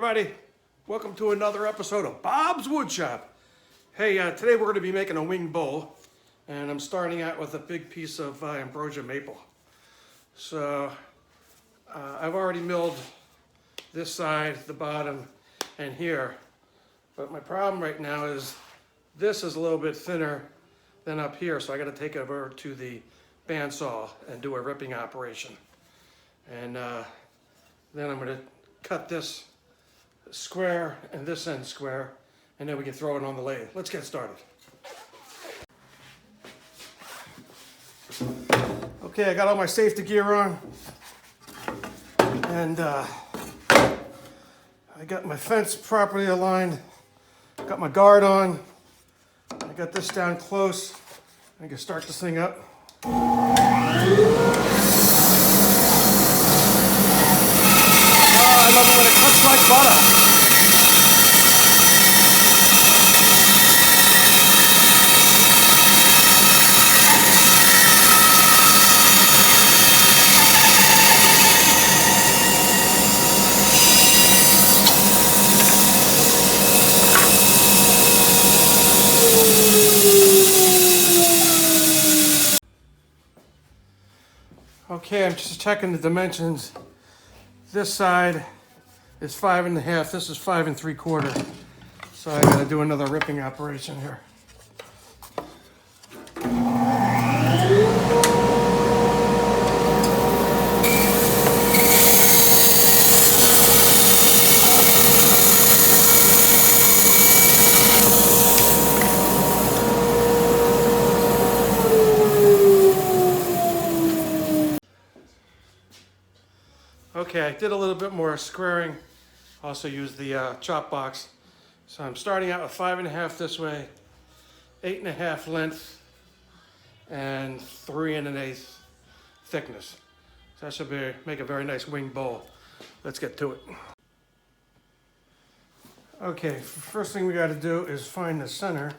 everybody. Welcome to another episode of Bob's Woodshop. Hey, today we're going to be making a wing bowl, and I'm starting out with a big piece of ambrosia maple. So I've already milled this side, the bottom, and here. But my problem right now is this is a little bit thinner than up here, so I got to take it over to the bandsaw and do a ripping operation. And then I'm going to cut this square and this end square, and then we can throw it on the lathe. Let's get started. Okay, I got all my safety gear on, and I got my fence properly aligned, got my guard on, I got this down close. I can start this thing up. I love it when it cooks like butter. Okay, I'm just checking the dimensions. This side is 5.5, this is 5 3/4. So I gotta do another ripping operation here. Okay, I did a little bit more squaring. Also used the chop box. So I'm starting out with 5.5 this way, 8.5 length, and 3 1/8 thickness. So that should make a very nice wing bowl. Let's get to it. Okay, first thing we got to do is find the center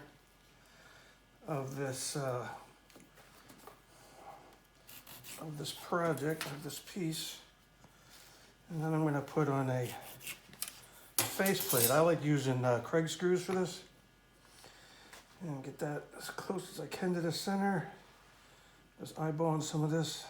of this project, of this piece. And then I'm going to put on a faceplate. I like using Craig screws for this. And get that as close as I can to the center. Just eyeballing some of this.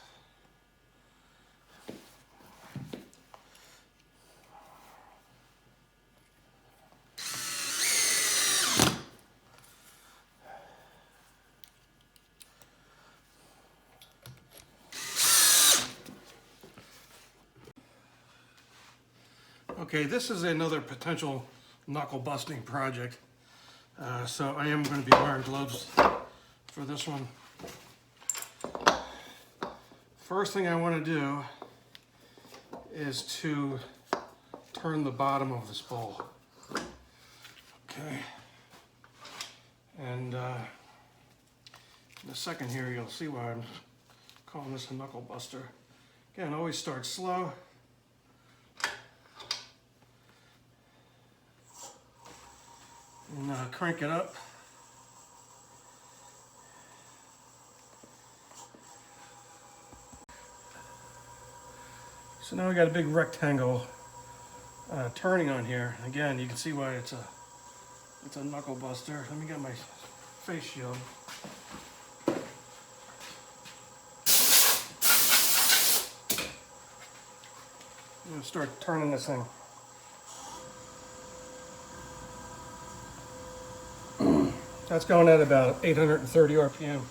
Okay, this is another potential knuckle busting project. So I am going to be wearing gloves for this one. First thing I want to do is to turn the bottom of this bowl. Okay. And in a second here, you'll see why I'm calling this a knuckle buster. Again, always start slow. And crank it up. So now we got a big rectangle turning on here. Again, you can see why it's a knuckle buster. Let me get my face shield. I'm gonna start turning this thing. That's going at about 830 RPM.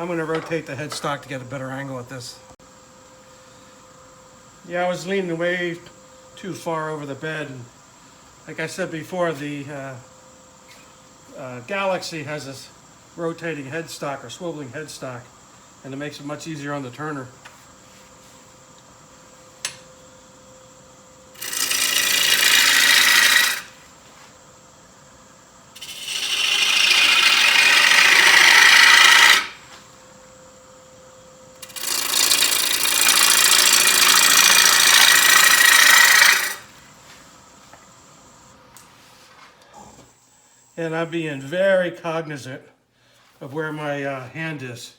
I'm going to rotate the headstock to get a better angle at this. Yeah, I was leaning way too far over the bed. And like I said before, the Galaxy has this rotating headstock or swiveling headstock, and it makes it much easier on the turner. And I'm being very cognizant of where my hand is.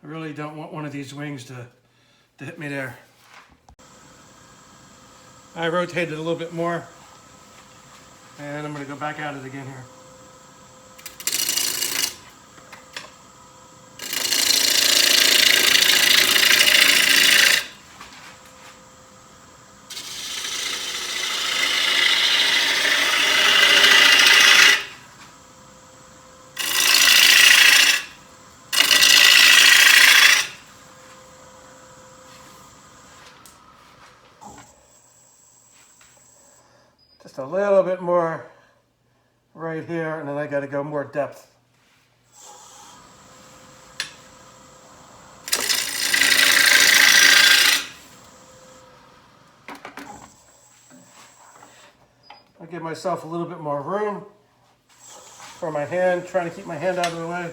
I really don't want one of these wings to hit me there. I rotated a little bit more, and I'm going to go back at it again here. Just a little bit more right here, and then I got to go more depth. I'll give myself a little bit more room for my hand, trying to keep my hand out of the way.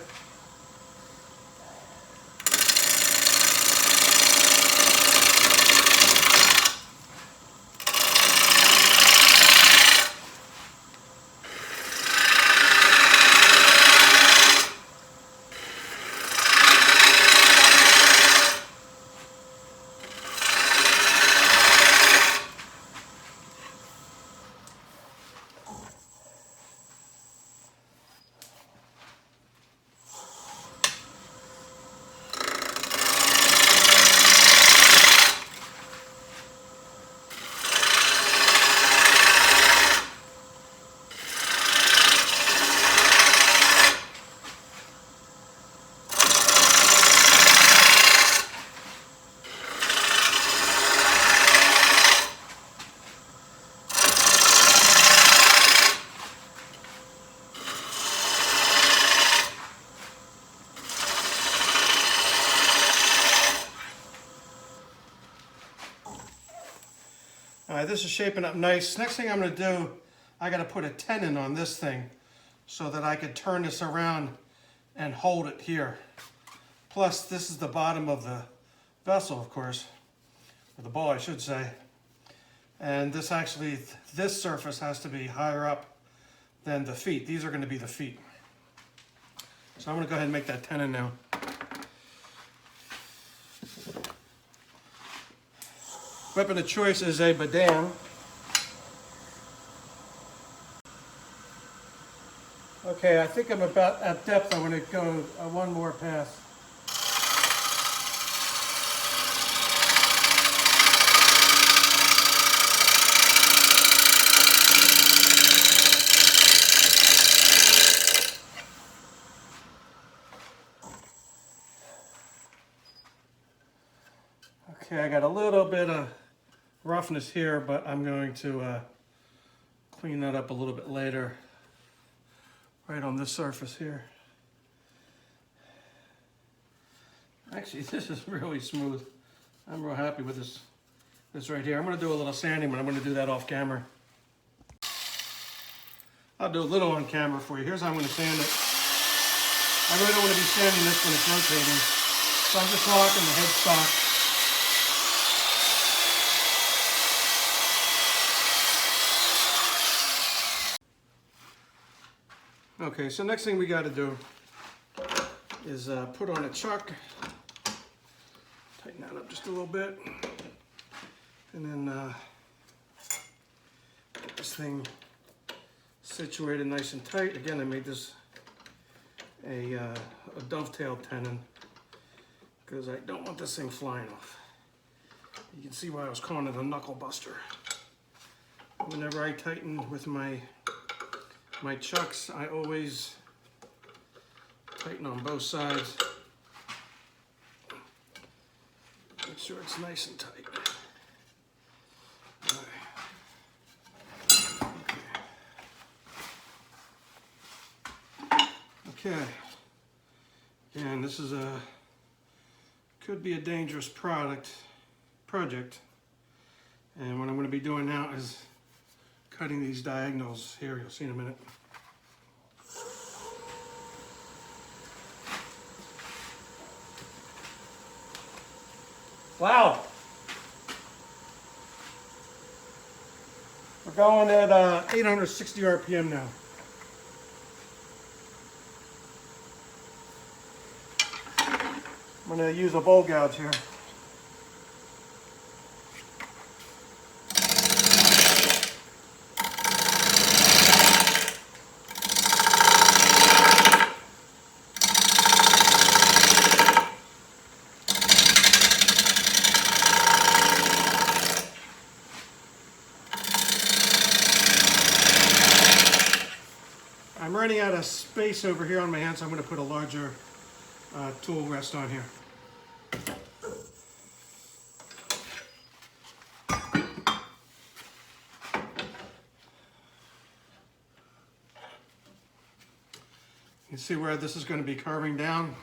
All right, this is shaping up nice. Next thing I'm going to do, I got to put a tenon on this thing so that I could turn this around and hold it here. Plus, this is the bottom of the vessel, of course, or the bowl, I should say. And this actually, this surface has to be higher up than the feet. These are going to be the feet. So I'm going to go ahead and make that tenon now. Weapon of choice is a badan. Okay, I think I'm about at depth. I'm going to go one more pass. Okay, I got a little bit of roughness here, but I'm going to clean that up a little bit later, right on this surface here. Actually, this is really smooth. I'm real happy with this right here. I'm going to do a little sanding, but I'm going to do that off camera. I'll do a little on camera for you. Here's how I'm going to sand it. I really don't want to be sanding this when it's rotating, so I'm just locking the headstock. Okay, so next thing we got to do is put on a chuck, tighten that up just a little bit, and then get this thing situated nice and tight. Again, I made this a dovetail tenon because I don't want this thing flying off. You can see why I was calling it a knuckle buster. Whenever I tighten with my chucks, I always tighten on both sides sure it's nice and tight. All right. Okay. And this is could be a dangerous project. And what I'm going to be doing now is cutting these diagonals here. You'll see in a minute. Wow. We're going at 860 RPM now. I'm going to use a bowl gouge here. I'm running out of space over here on my hand, so I'm going to put a larger tool rest on here. You can see where this is going to be carving down.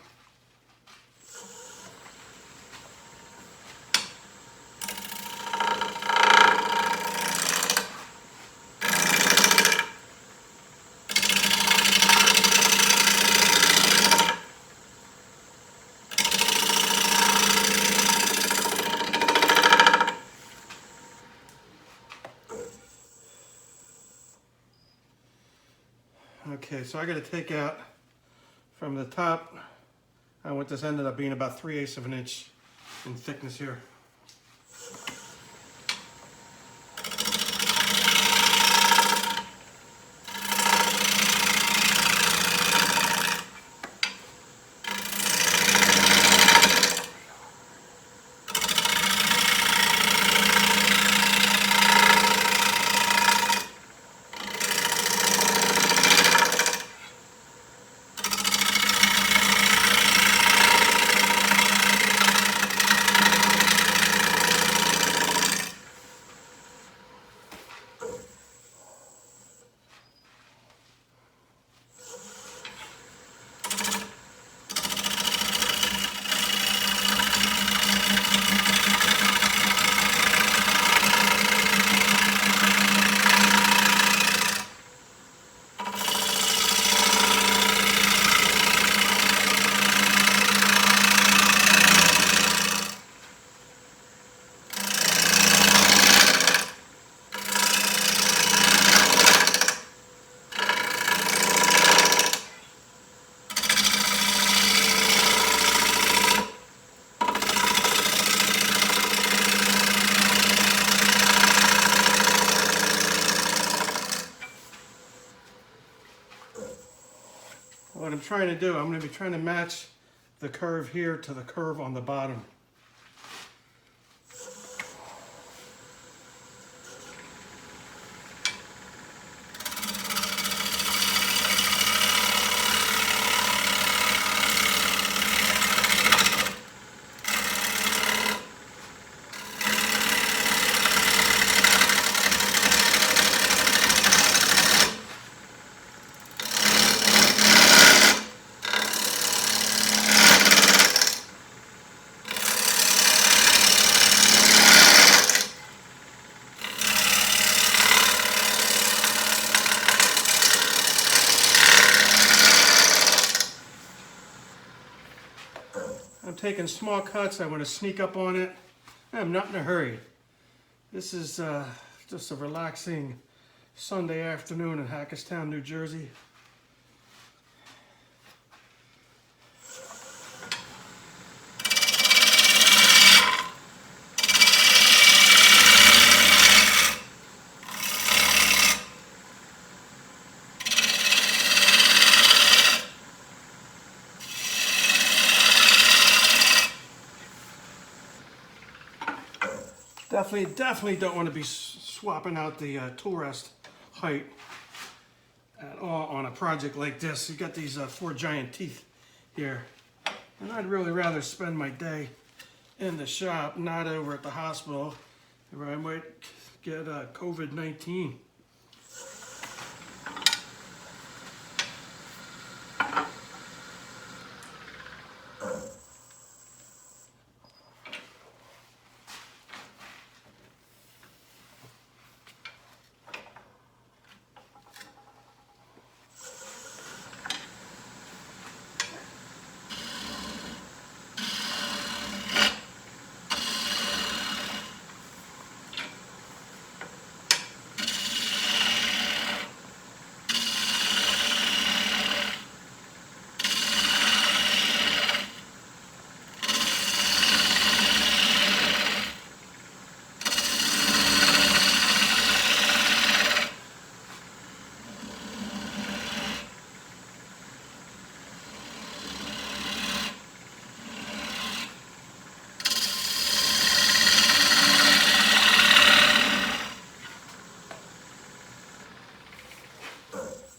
Okay, so I got to take out from the top, what this ended up being about 3/8 of an inch in thickness here. What I'm trying to do, I'm going to be trying to match the curve here to the curve on the bottom. I'm taking small cuts. I want to sneak up on it. I'm not in a hurry. This is just a relaxing Sunday afternoon in Hackettstown, New Jersey. Definitely don't want to be swapping out the tool rest height at all on a project like this. You got these 4 giant teeth here, and I'd really rather spend my day in the shop, not over at the hospital, where I might get COVID-19.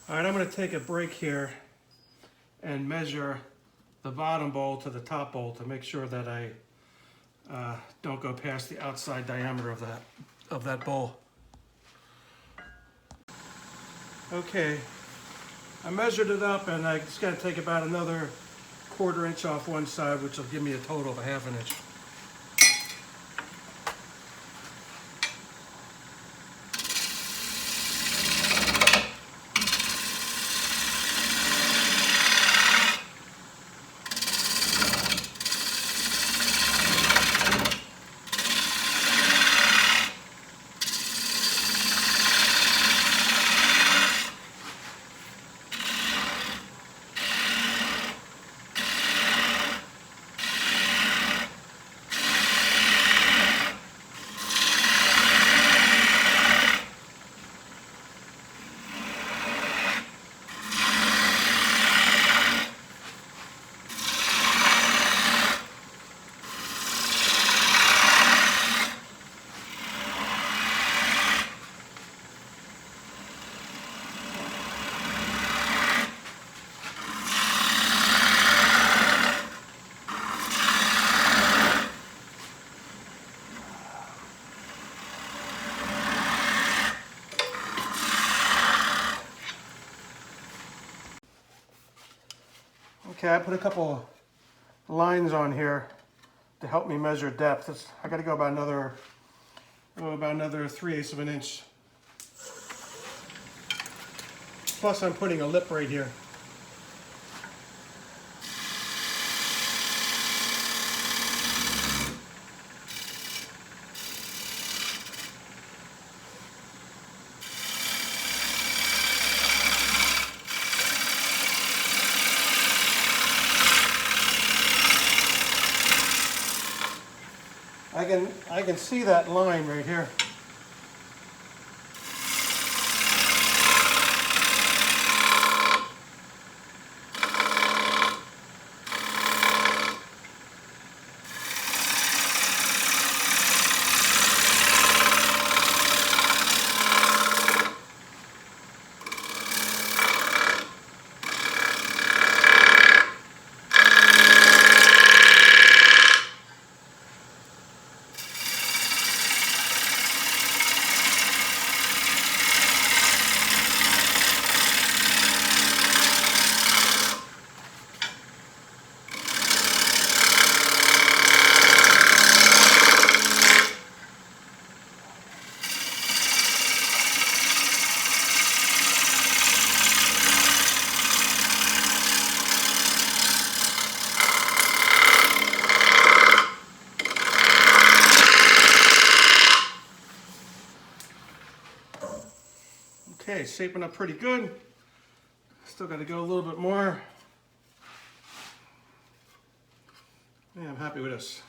All right, I'm going to take a break here and measure the bottom bowl to the top bowl to make sure that I don't go past the outside diameter of that bowl. Okay, I measured it up, and I just got to take about another 1/4 inch off one side, which will give me a total of a 1/2 inch. Okay, I put a couple lines on here to help me measure depth. I got to go about another 3/8 of an inch. Plus, I'm putting a lip right here. I can see that line right here. Okay, shaping up pretty good. Still got to go a little bit more. Yeah, I'm happy with this.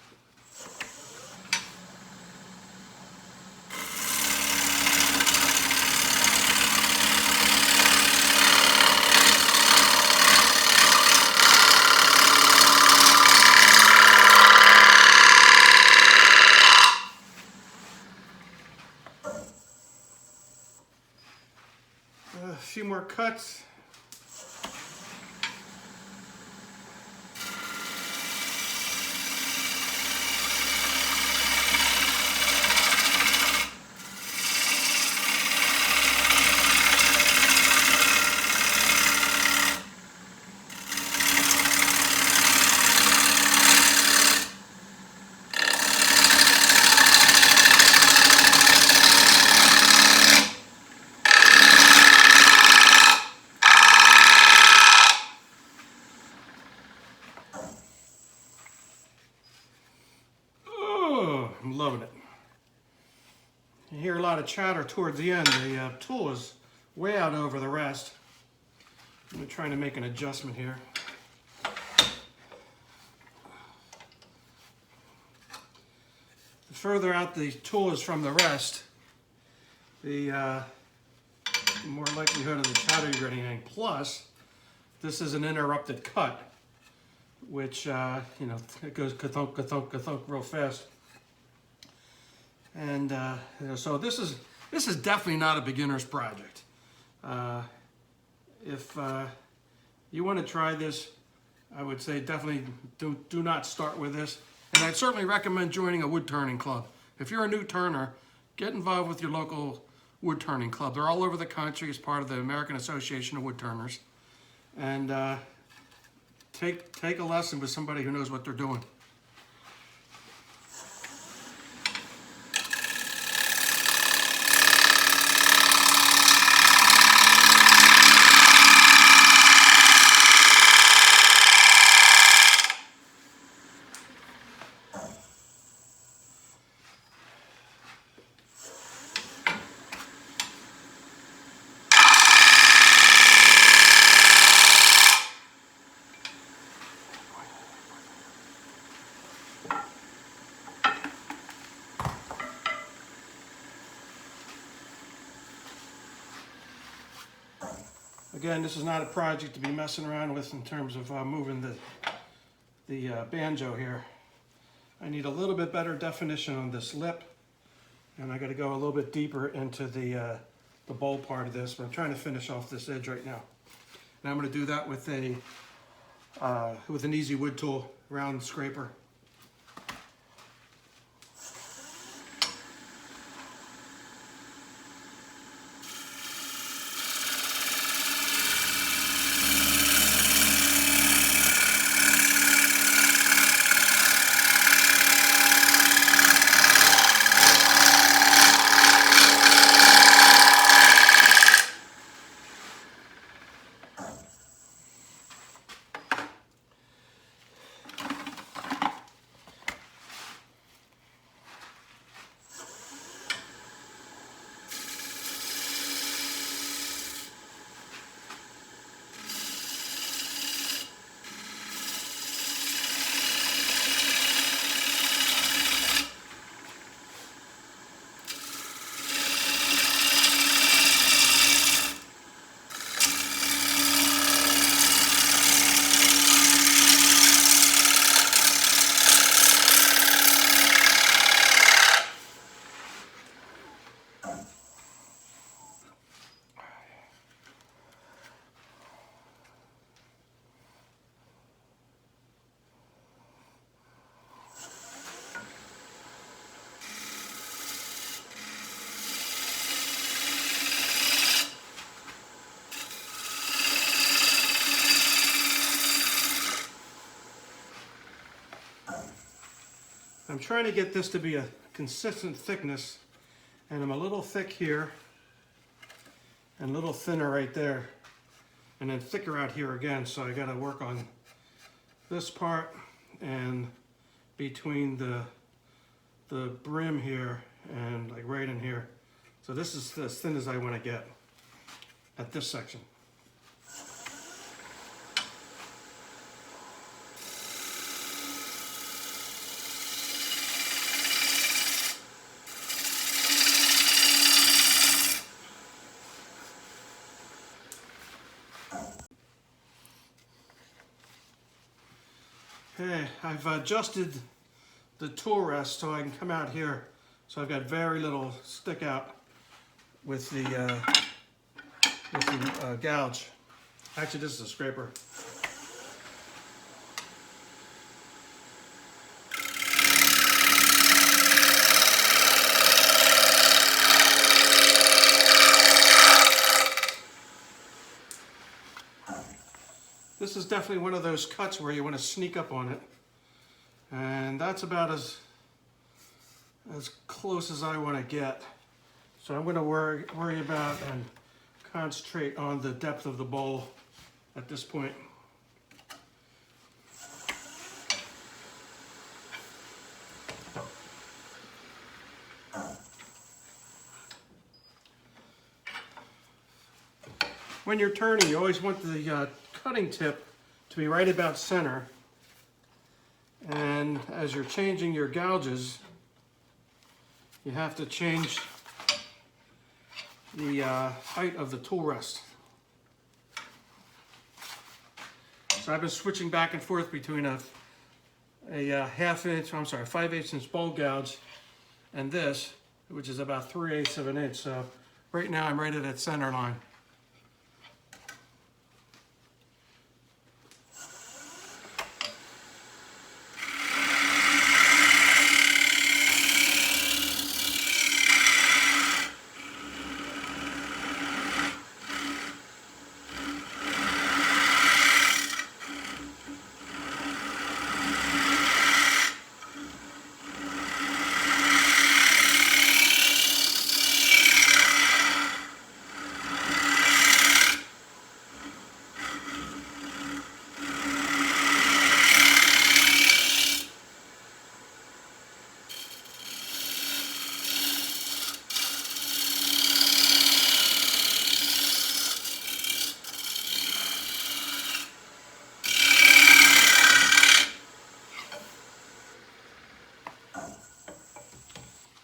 A few more cuts. loving it. You hear a lot of chatter towards the end. The tool is way out over the rest. I'm trying to make an adjustment here. The further out the tool is from the rest, the more likelihood of the chatter you're getting. Plus, this is an interrupted cut, which you know, it goes ka-thunk, ka-thunk, ka-thunk real fast. And you know, so this is definitely not a beginner's project. If you want to try this, I would say definitely do not start with this. And I'd certainly recommend joining a wood turning club. If you're a new turner, get involved with your local wood turning club. They're all over the country as part of the American Association of Wood Turners. And take a lesson with somebody who knows what they're doing. Again, this is not a project to be messing around with in terms of moving the banjo here. I need a little bit better definition on this lip, and I got to go a little bit deeper into the bowl part of this, but I'm trying to finish off this edge right now. And I'm going to do that with an easy wood tool, round scraper. I'm trying to get this to be a consistent thickness, and I'm a little thick here and a little thinner right there, and then thicker out here again. So I got to work on this part and between the brim here and like right in here. So this is as thin as I want to get at this section. Okay, I've adjusted the tool rest so I can come out here. So I've got very little stick out with the gouge. Actually, this is a scraper. This is definitely one of those cuts where you want to sneak up on it. And that's about as close as I want to get. So I'm going to worry about and concentrate on the depth of the bowl at this point. when you're turning, you always want the cutting tip to be right about center. And as you're changing your gouges, you have to change the height of the tool rest. So I've been switching back and forth between a 5/8 inch bowl gouge and this, which is about 3/8 of an inch. So right now I'm right at that center line.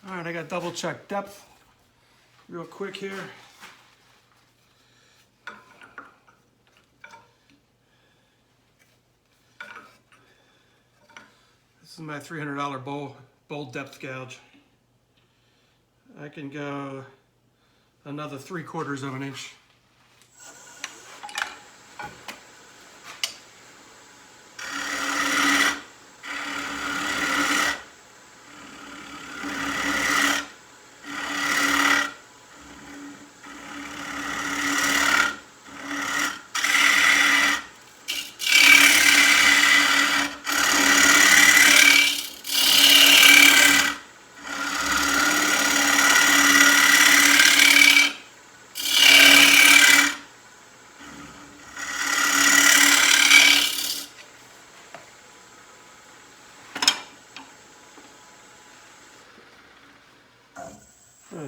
All right, I got double check depth real quick here. This is my $300 bowl depth gouge. I can go another 3/4 of an inch.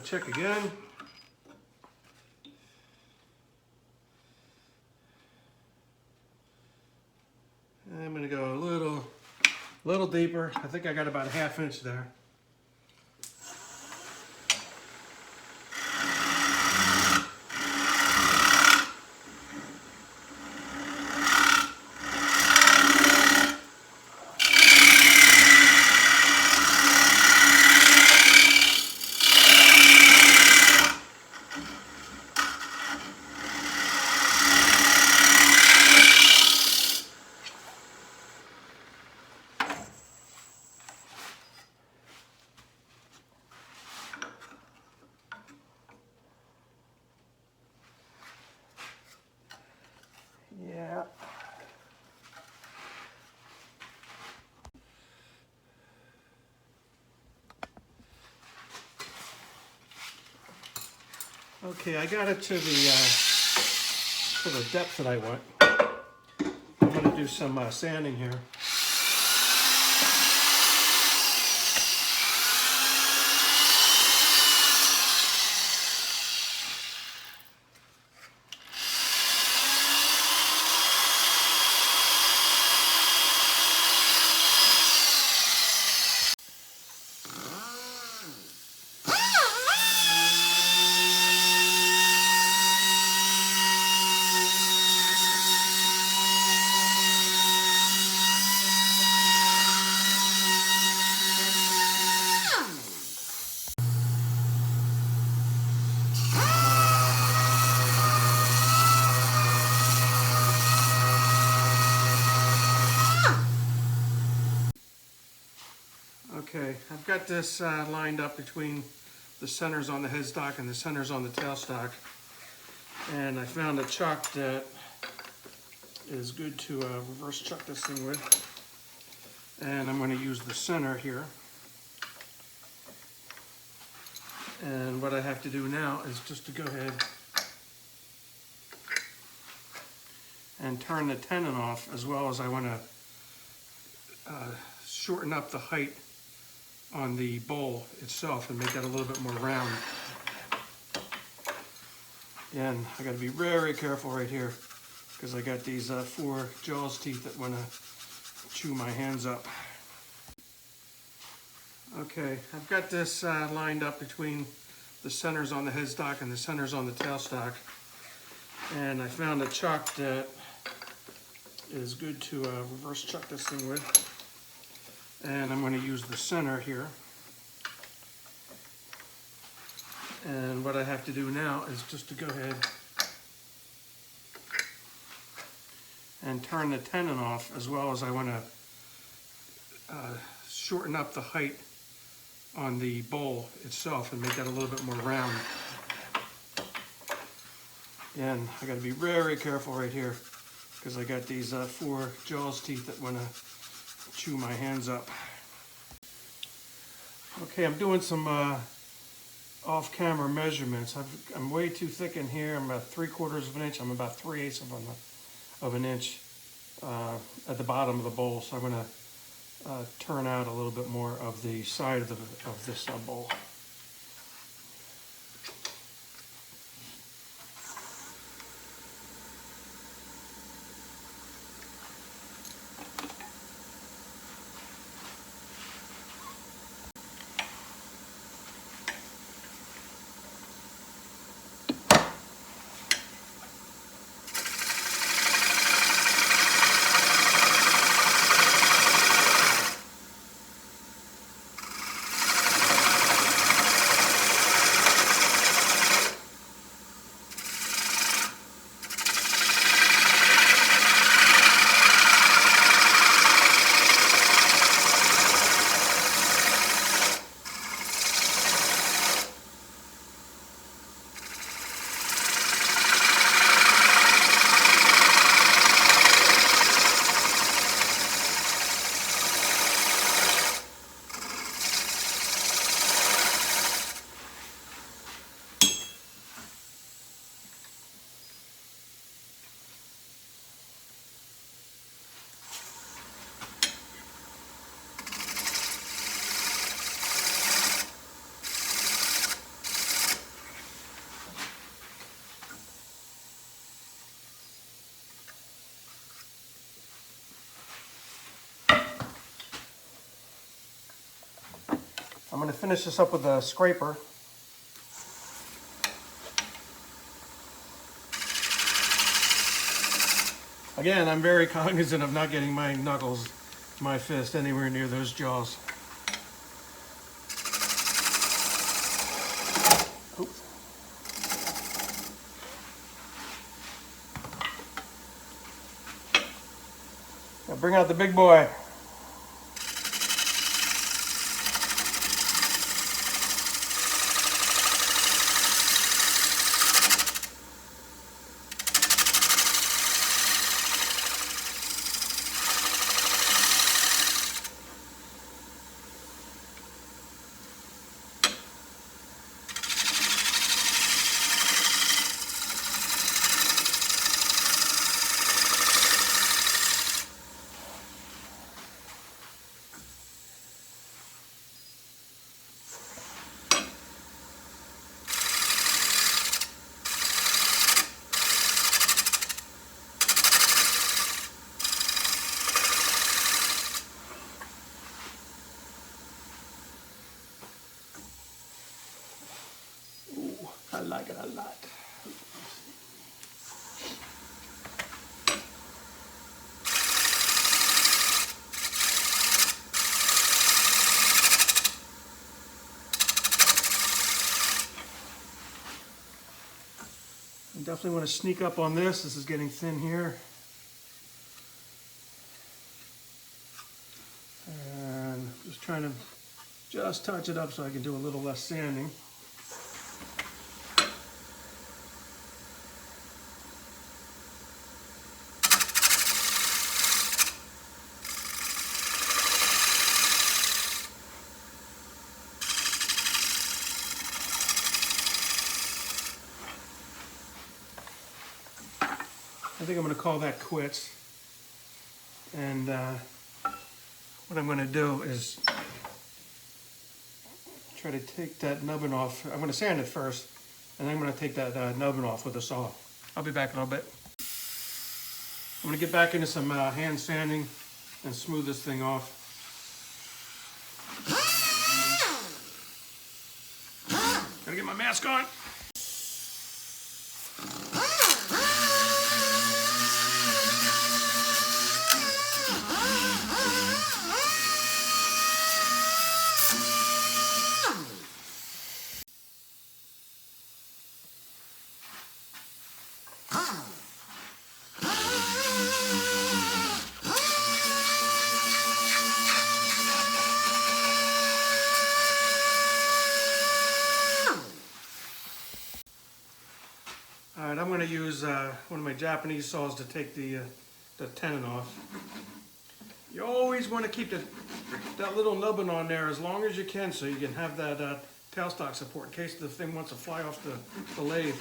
Check again. I'm going to go a little deeper. I think I got about a 1/2 inch there. Yeah. Okay, I got it to the depth that I want. I'm going to do some sanding here. Okay, I've got this lined up between the centers on the headstock and the centers on the tailstock. And I found a chuck that is good to reverse chuck this thing with. And I'm going to use the center here. And what I have to do now is just to go ahead and turn the tenon off, as well as I want to shorten up the height on the bowl itself and make that a little bit more round. Again, I got to be very careful right here because I got these 4 jaws teeth that want to chew my hands up. Okay, I've got this lined up between the centers on the headstock and the centers on the tailstock. And I found a chuck that is good to reverse chuck this thing with. And I'm going to use the center here. And what I have to do now is just to go ahead and turn the tenon off, as well as I want to shorten up the height on the bowl itself and make that a little bit more round. Again, I got to be very careful right here because I got these 4 jaws teeth that want to chew my hands up. Okay, I'm doing some off-camera measurements. I'm way too thick in here. I'm about 3/4 of an inch. I'm about 3/8 of an inch at the bottom of the bowl. So I'm going to turn out a little bit more of the side of this bowl. I'm going to finish this up with a scraper. Again, I'm very cognizant of not getting my knuckles, my fist, anywhere near those jaws. Oops. Now bring out the big boy. I like it a lot. I definitely want to sneak up on this. This is getting thin here. And just trying to just touch it up so I can do a little less sanding. I think I'm going to call that quits. And what I'm going to do is try to take that nubbin off. I'm going to sand it first, And I'm going to take that nubbin off with a saw. I'll be back in a little bit. I'm going to get back into some hand sanding and smooth this thing off. Gotta get my mask on. Alright, I'm going to use one of my Japanese saws to take the tenon off. You always want to keep that little nubbin on there as long as you can so you can have that tailstock support in case the thing wants to fly off the lathe.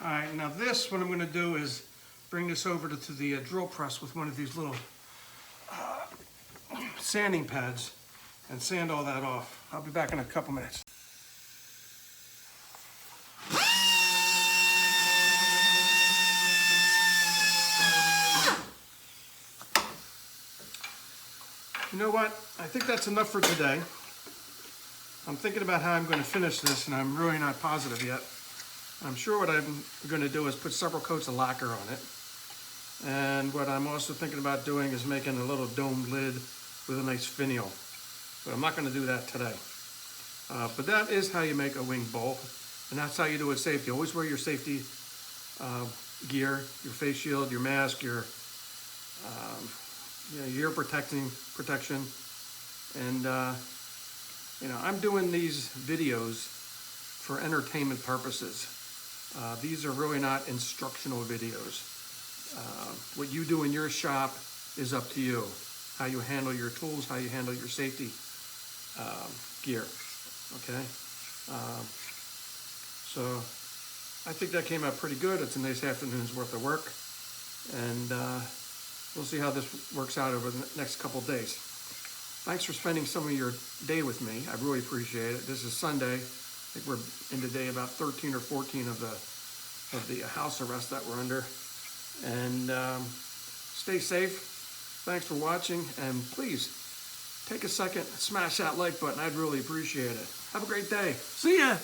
Alright, now this, what I'm going to do is bring this over to the drill press with one of these little sanding pads and sand all that off. I'll be back in a couple minutes. You know what? I think that's enough for today. I'm thinking about how I'm going to finish this, and I'm really not positive yet. I'm sure what I'm going to do is put several coats of lacquer on it. And what I'm also thinking about doing is making a little domed lid with a nice finial. But I'm not going to do that today. But that is how you make a wing bowl. And that's how you do it safety. Always wear your safety gear, your face shield, your mask, your ear protection. And I'm doing these videos for entertainment purposes. These are really not instructional videos. What you do in your shop is up to you. How you handle your tools, how you handle your safety gear, okay? So I think that came out pretty good. It's a nice afternoon's worth of work. And we'll see how this works out over the next couple days. Thanks for spending some of your day with me. I really appreciate it. This is Sunday. I think we're into day about 13 or 14 of the house arrest that we're under. And stay safe. Thanks for watching. And please take a second, smash that like button. I'd really appreciate it. Have a great day. See ya.